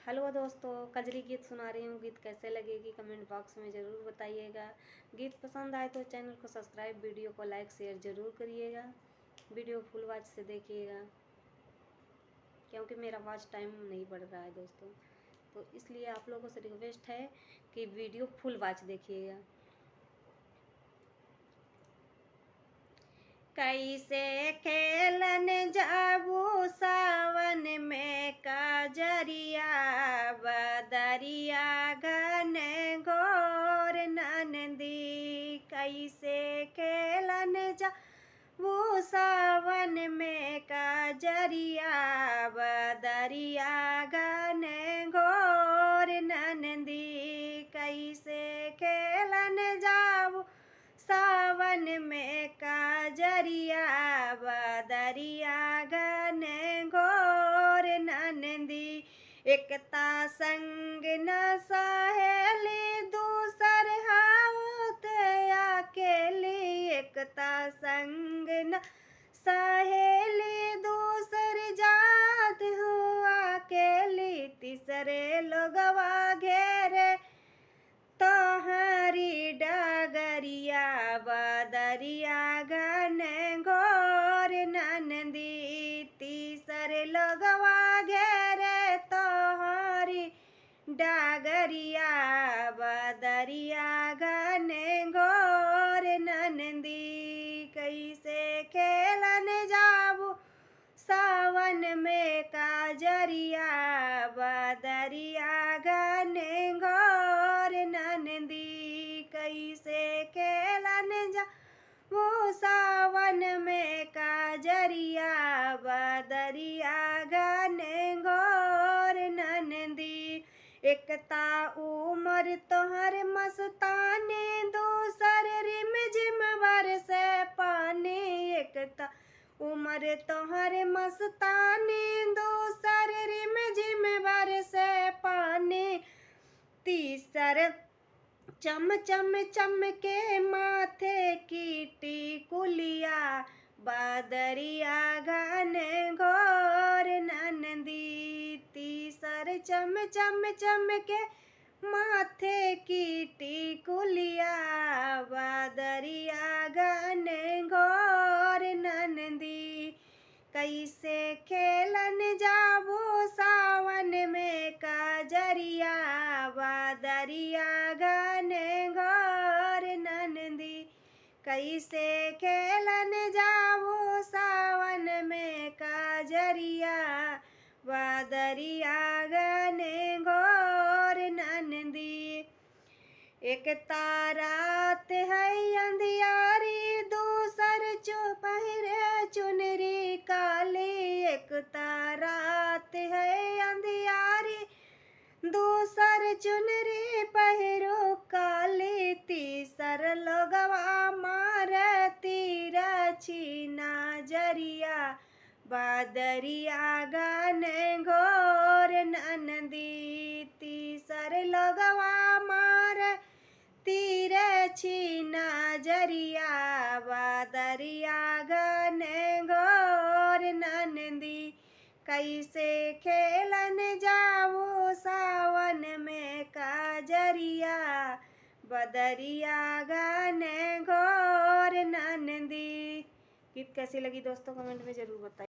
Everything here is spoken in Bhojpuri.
हेलो दोस्तों, कजरी गीत सुना रही हूँ। गीत कैसे लगेगी कमेंट बॉक्स में ज़रूर बताइएगा। गीत पसंद आए तो चैनल को सब्सक्राइब, वीडियो को लाइक शेयर ज़रूर करिएगा। वीडियो फुल वॉच से देखिएगा क्योंकि मेरा वॉच टाइम नहीं बढ़ रहा है दोस्तों, तो इसलिए आप लोगों से रिक्वेस्ट है कि वीडियो फुल वॉच देखिएगा। कैसे खेलन जाबू सावन में काजरिया, बदरिया घन घोर नंदी। कैसे खेलन जाबू सावन में काजरिया, बदरिया घन घोर नंदी। कैसे खेलन जाबू सावन में काजरिया, बदरिया घन घोर नंदी। एकता संग न सहेली, दूसर हाउत अकेली। एकता संग न सहेली, दूसर जात हुआ अकेली। तीसरे लोगवा घेरे तोहरी डगरिया, बदरिया घन घोर नंदी। तीसरे लोगवा घेरे तोहरी डगरिया, बदरिया घन घोर नंदी। कैसे खेलन जाबू सावन में काजरिया, बदरिया घन घोर नंदी। कैसे खेलन जाबू सावन में काजरिया, बदरिया घन घोर नंदी। एकता उमर तोहर मस्तानी, दूसर रिम झिम बरसे पानी। एकता उमर तोहर मस्तानी, दूसर रिम झिम बरसे पानी। तीसर चम चम चमके माथे की टिकुलिया, बदरिया घन घोर नंदी। तीसर चम चम चमके माथे की टिकुलिया, बदरिया घन घोर नंदी। कैसे खेलन जाबू सावन में काजरिया, बदरिया घन घोर नंदी। कैसे खेलन जाबू सावन में काजरिया, बदरिया घन घोर नंदी। एक तारात है अंधियारी, दूसर पहिरे चुनरी काली। एक तारात है अंधियारी, दूसर चुनरी पहिरो काली। तीसर लोगवा मार तिरछी नजरिया, बदरिया घन घोर नंदी। तीसर लोगवा मार तिरछी नजरिया, बदरिया घन घोर नंदी। कैसे खेलन जाबू सावन में काजरिया, बदरिया घन घोर नंदी। गीत कैसी लगी दोस्तों कमेंट में ज़रूर बताइए।